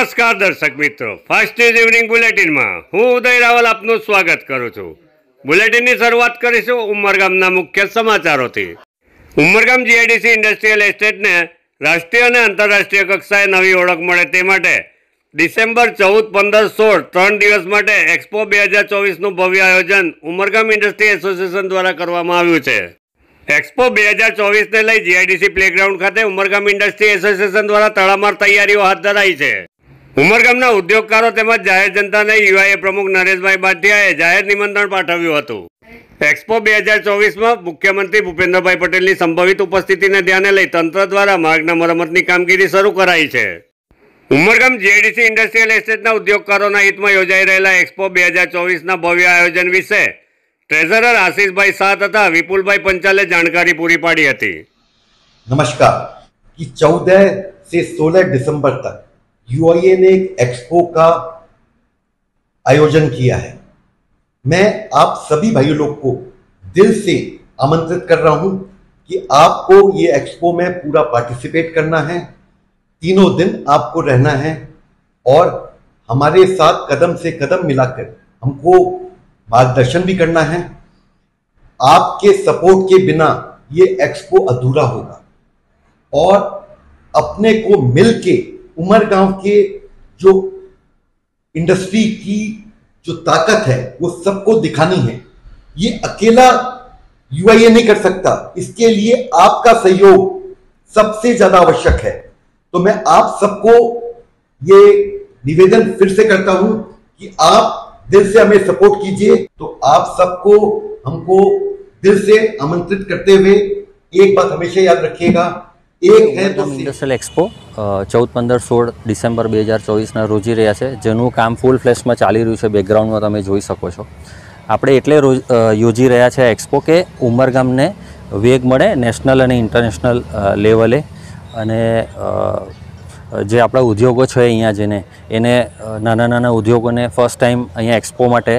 નમસ્કાર દર્શક મિત્રો, ફાસ્ટ ન્યૂઝ ઇવનિંગ બુલેટિનમાં હું ઉદય રાવલ આપનું સ્વાગત કરું છું। બુલેટિનની શરૂઆત કરીશું ઉમરગામના મુખ્ય સમાચારોથી। ઉમરગામ જીઆઈડીસી ઇન્ડસ્ટ્રીયલ એસ્ટેટને રાષ્ટ્રીય અને આંતરરાષ્ટ્રીય કક્ષાએ નવી ઓળખ મળે તે માટે ડિસેમ્બર 14, 15, 16 3 દિવસ માટે એક્સપો 2024નું ભવ્ય આયોજન ઉમરગામ ઇન્ડસ્ટ્રી એસોસિએશન દ્વારા કરવામાં આવ્યું છે। एक्सपो 2024 ने लई जीआईडीसी प्लेग्राउंड खाते उमरगाम इंडस्ट्री एसोसिएशन द्वारा तड़ामार तैयारीओ हाथ धराई है। उमरगामना उद्योगकारो तेमज जाहेर जनता ने यूआईए प्रमुख नरेशभाई बाटियाए जाहेर निमंत्रण पाठव्युं हतुं। एक्सपो 2024 में मुख्यमंत्री भूपेन्द्रभाई पटेलनी संभवित उपस्थिति ने ध्याने लई तंत्र द्वारा मार्गना मरम्मतनी कामगीरी शरू कराई है। उमरगाम जीआईडीसी इंडस्ट्रीयल एस्टेटना उद्योगकारोना हितमां योजाई रहेला एक्सपो 2024 भव्य आयोजन विषे ट्रेजरर आशीषभाई शाह तथा विपुलभाई पंचाले जानकारी पूरी पाड़ी थी। नमस्कार। कि 14 से 16 दिसंबर तक यूआईए ने एक एक्सपो का आयोजन किया है। मैं आप सभी भाइयों लोग को दिल से आमंत्रित कर रहा हूं कि आपको ये एक्सपो में पूरा पार्टिसिपेट करना है। तीनों दिन आपको रहना है और हमारे साथ कदम से कदम मिलाकर हमको मार्गदर्शन भी करना है। आपके सपोर्ट के बिना ये एक्सपो अधूरा होगा और अपने को मिलके उमरगांव के जो इंडस्ट्री की जो ताकत है वो सबको दिखानी है। ये अकेला यूआईए नहीं कर सकता, इसके लिए आपका सहयोग सबसे ज्यादा आवश्यक है। तो मैं आप सबको ये निवेदन फिर से करता हूं कि आप दिल से हमें सपोर्ट कीजिए। तो आप सबको हमको दिल से आमंत्रित करते हुए एक बात हमेशा याद रखिएगा, एक है तो इंडस्ट्रियल एक्सपो 14, 15, 16 डिसेम्बर 2024 रोजी रह्या छे, जेनुं काम फूल फ्लेश में चाली रह्युं छे। बेकग्राउंड में तमे जोई शको छो। आपणे एटले योजी रह्या छे एक्सपो के उमरगामने वेग मळे नेशनल अने इंटरनेशनल लेवले अने जे आपણા ઉદ્યોગો છે અહીંયા જેને એને નાના નાના ઉદ્યોગોને ફર્સ્ટ ટાઈમ અહીંયા એક્સપો માટે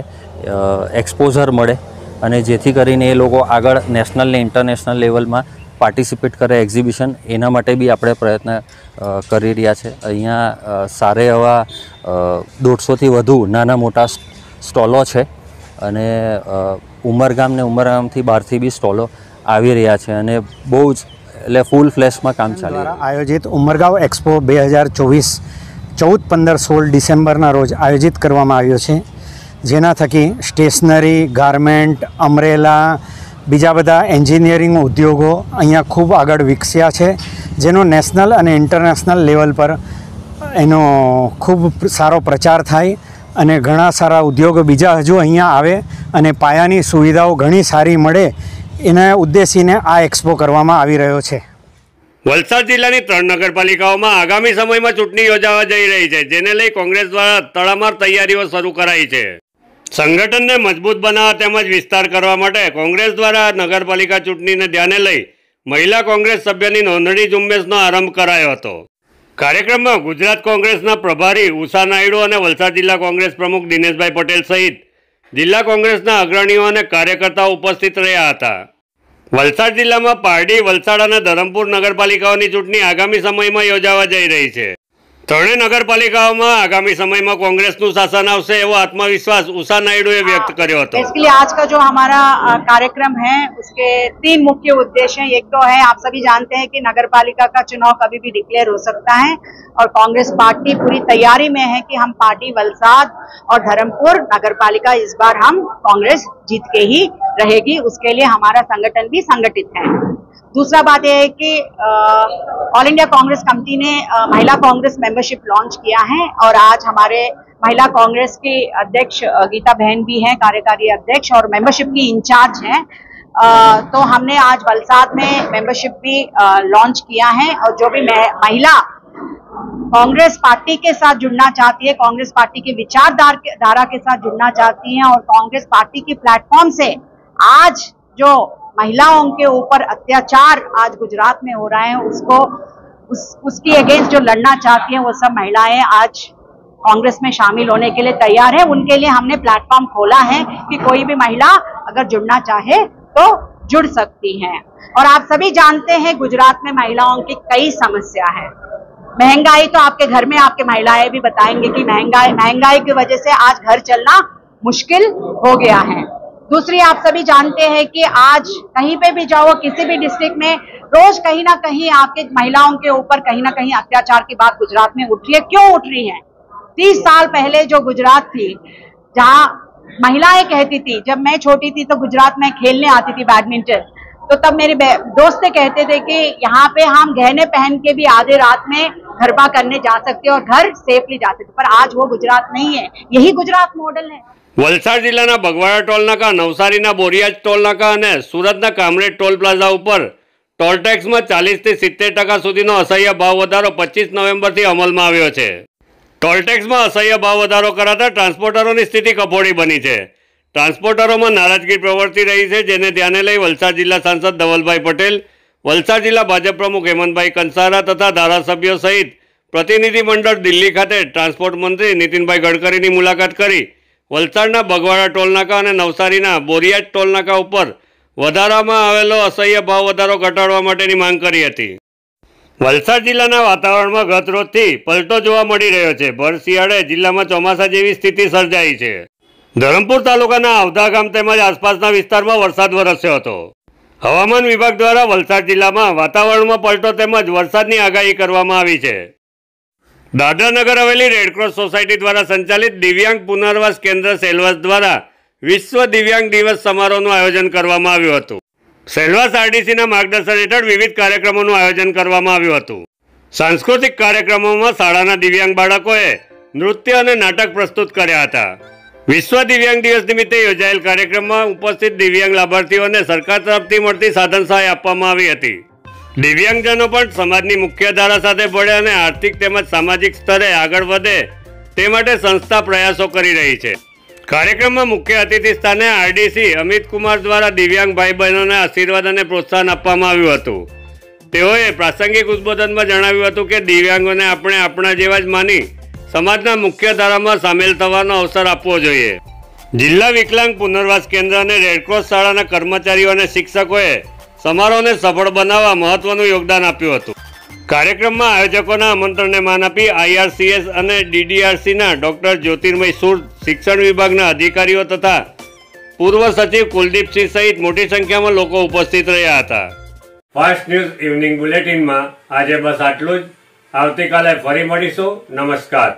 એક્સપોઝર મળે અને જેથી કરીને એ લોકો આગળ નેશનલ ને ઇન્ટરનેશનલ લેવલમાં પાર્ટિસિપેટ કરે એક્ઝિબિશન, એના માટે બી આપણે પ્રયત્ન કરી રહ્યા છે। અહીંયા સારે એવા 150થી વધુ નાના મોટા સ્ટોલો છે અને ઉમરગામ ને ઉમરગામથી બહારથી બી સ્ટોલો આવી રહ્યા છે અને બહુ જ એટલે ફૂલ ફ્લેશમાં કામ ચાલી રહ્યું છે। આયોજિત ઉમરગાંવ એક્સપો 2024 14, 15, 16 ડિસેમ્બરના રોજ આયોજિત કરવામાં આવ્યો છે, જેના થકી સ્ટેશનરી, ગાર્મેન્ટ, અમરેલા, બીજા બધા એન્જિનિયરિંગ ઉદ્યોગો અહીંયા ખૂબ આગળ વિકસ્યા છે, જેનો નેશનલ અને ઇન્ટરનેશનલ લેવલ પર એનો ખૂબ સારો પ્રચાર થાય અને ઘણા સારા ઉદ્યોગો બીજા હજુ અહીંયા આવે અને પાયાની સુવિધાઓ ઘણી સારી મળે એના ઉદ્દેશીને આ એક્સપો કરવામાં આવી રહ્યો છે। વલસાડ જિલ્લાની 3 નગરપાલિકાઓમાં આગામી સમયમાં ચૂંટણી યોજાવા જઈ રહી છે, જેને લઈ કોંગ્રેસ દ્વારા તડામાર તૈયારીઓ શરૂ કરાઈ છે। સંગઠનને મજબૂત બનાવવા તેમજ વિસ્તાર કરવા માટે કોંગ્રેસ દ્વારા નગરપાલિકા ચૂંટણીને ધ્યાને લઈ મહિલા કોંગ્રેસ સભ્યની નોંધણી ઝુંબેશનો આરંભ કરાયો હતો। કાર્યક્રમમાં ગુજરાત કોંગ્રેસના પ્રભારી ઉષા નાયડુ અને વલસાડ જિલ્લા કોંગ્રેસ પ્રમુખ દિનેશભાઈ પટેલ સહિત જિલ્લા કોંગ્રેસના અગ્રણીઓ અને કાર્યકર્તાઓ ઉપસ્થિત રહ્યા હતા। વલસાડ જિલ્લામાં પારડી, વલસાડ અને ધરમપુર નગરપાલિકાઓની ચૂંટણી આગામી સમયમાં યોજાવા જઈ રહી છે। ત્રણેય નગરપાલિકાઓમાં આગામી समयમાં કોંગ્રેसનું शासन આવશે એવો आत्मविश्वास उषा नायडू ने व्यक्त કર્યો હતો। इसके लिए आज का जो हमारा कार्यक्रम है उसके 3 मुख्य उद्देश्य हैं। एक तो है, आप सभी जानते हैं कि नगरपालिका का चुनाव कभी भी डिक्लेयर हो सकता है और कांग्रेस पार्टी पूरी तैयारी में है कि हम पार्टी वलसाड और धर्मपुर नगरपालिका इस बार हम कांग्रेस जीत के ही रहेगी, उसके लिए हमारा संगठन भी संगठित है। दूसरा बात यह है कि ऑल इंडिया कांग्रेस कमेटी ने महिला कांग्रेस मेंबरशिप लॉन्च किया है और आज हमारे महिला कांग्रेस की अध्यक्ष गीता बहन भी हैं, कार्यकारी अध्यक्ष और मेंबरशिप की इंचार्ज हैं। तो हमने आज वलसाड में मेंबरशिप भी लॉन्च किया है और जो भी महिला कांग्रेस पार्टी के साथ जुड़ना चाहती है, कांग्रेस पार्टी के विचारधारा के साथ जुड़ना चाहती हैं और कांग्रेस पार्टी के प्लेटफॉर्म से आज जो महिलाओं के ऊपर अत्याचार आज गुजरात में हो रहा है उसकी अगेंस्ट जो लड़ना चाहती हैं वो सब महिलाएं आज कांग्रेस में शामिल होने के लिए तैयार है। उनके लिए हमने प्लेटफॉर्म खोला है कि कोई भी महिला अगर जुड़ना चाहे तो जुड़ सकती हैं। और आप सभी जानते हैं गुजरात में महिलाओं की कई समस्या है, महंगाई तो आपके घर में आपके महिलाएं भी बताएंगे कि महंगाई की वजह से आज घर चलना मुश्किल हो गया है। दूसरी, आप सभी जानते हैं कि आज कहीं पे भी जाओ, किसी भी डिस्ट्रिक्ट में रोज कहीं ना कहीं आपके महिलाओं के ऊपर कहीं ना कहीं अत्याचार की बात गुजरात में उठ रही है। क्यों उठ रही है? 30 साल पहले जो गुजरात थी, जहां महिलाएं कहती थी, जब मैं छोटी थी तो गुजरात में खेलने आती थी बैडमिंटन, तो तब मेरे दोस्त कहते थे कि यहाँ पे हम गहने पहन के भी आधे रात में गरबा करने जा सकते और घर सेफली जा सकते। पर आज वो गुजरात नहीं है, यही गुजरात मॉडल है। વલસાડ જિલ્લાના બગવાડા ટોલ નાકા, નવસારીના બોરિયાજ ટોલ નાકા અને સુરતના કામરેજ ટોલ પ્લાઝા ઉપર ટોલ ટેક્સમાં 40 થી 70% સુધીનો અસહ્ય ભાવ વધારો 25 નવેમ્બરથી અમલમાં આવ્યો છે। ટોલ ટેક્સમાં અસહ્ય ભાવ વધારો કરાતા ટ્રાન્સપોર્ટરોની સ્થિતિ કફોડી બની છે। ટ્રાન્સપોર્ટરોમાં નારાજગી પ્રવર્તી રહી છે, જેને ધ્યાને લઈ વલસાડ જિલ્લા સાંસદ ધવલભાઈ પટેલ, વલસાડ જિલ્લા ભાજપ પ્રમુખ હેમંતભાઈ કંસારા તથા ધારાસભ્યો સહિત પ્રતિનિધિમંડળ દિલ્હી ખાતે ટ્રાન્સપોર્ટ મંત્રી નીતિનભાઈ ગડકરીની મુલાકાત કરી વલસાડના બગવાડા ટોલનાકા અને નવસારીના બોરિયાજ ટોલનાકા ઉપર વધારામાં આવેલો અસહ્ય ભાવ વધારો ઘટાડવા માટેની માંગ કરી હતી। વલસાડ જિલ્લાના વાતાવરણમાં ગત રોજથી પલટો જોવા મળી રહ્યો છે। ભર શિયાળે જિલ્લામાં ચોમાસા જેવી સ્થિતિ સર્જાઈ છે। ધરમપુર તાલુકાના આવધા ગામ તેમજ આસપાસના વિસ્તારમાં વરસાદ વરસ્યો હતો। હવામાન વિભાગ દ્વારા વલસાડ જિલ્લામાં વાતાવરણમાં પલટો તેમજ વરસાદની આગાહી કરવામાં આવી છે। દાદરા નગર હવેલી રેડક્રોસ સોસાયટી દ્વારા સંચાલિત દિવ્યાંગ પુનર્વાસ કેન્દ્ર સેલવાસ દ્વારા વિશ્વ દિવ્યાંગ દિવસ સમારોહનું આયોજન કરવામાં આવ્યું હતું। સેલવાસ આરડીસીના માર્ગદર્શન હેઠળ વિવિધ કાર્યક્રમોનું આયોજન કરવામાં આવ્યું હતું। સાંસ્કૃતિક કાર્યક્રમોમાં શાળાના દિવ્યાંગ બાળકોએ નૃત્ય અને નાટક પ્રસ્તુત કર્યા હતા। વિશ્વ દિવ્યાંગ દિવસ નિમિત્તે યોજાયેલ કાર્યક્રમમાં ઉપસ્થિત દિવ્યાંગ લાભાર્થીઓને સરકાર તરફથી મળતી સાધન સહાય આપવામાં આવી હતી। દિવ્યાંગજનો પણ સમાજની મુખ્યધારા સાથે ભળે અને આર્થિક તેમજ સામાજિક સ્તરે આગળ વધે તે માટે સંસ્થા પ્રયાસો કરી રહી છે। કાર્યક્રમમાં મુખ્ય અતિથિ સ્થાને આરડીસી અમિત કુમાર દ્વારા દિવ્યાંગ ભાઈ બહેનોને આશીર્વાદ અને પ્રોત્સાહન આપવામાં આવ્યું હતું। તેઓએ પ્રાસંગિક ઉદ્બોધનમાં જણાવ્યું હતું કે દિવ્યાંગોને આપણે આપણા જેવા જ માની સમાજના મુખ્યધારામાં સામેલ થવાનો અવસર આપવો જોઈએ। જિલ્લા વિકલાંગ પુનર્વાસ કેન્દ્ર અને રેડક્રોસ શાળાના કર્મચારીઓ અને શિક્ષકોએ સમારોહને સફળ બનાવવા મહત્વનું યોગદાન આપ્યું હતું। કાર્યક્રમમાં આયોજકોના આમંત્રણને માન આપી IRCS અને DDRCના ડોક્ટર જ્યોતિર્મય સુર, શિક્ષણ વિભાગના અધિકારીઓ તથા પૂર્વ સચિવ કુલદીપસિંહ સહિત મોટી સંખ્યામાં લોકો ઉપસ્થિત રહ્યા હતા। ફાસ્ટ ન્યૂઝ ઇવનિંગ બુલેટિનમાં આજે બસ આટલું જ। આવતીકાલે ફરી મળીશું। નમસ્કાર।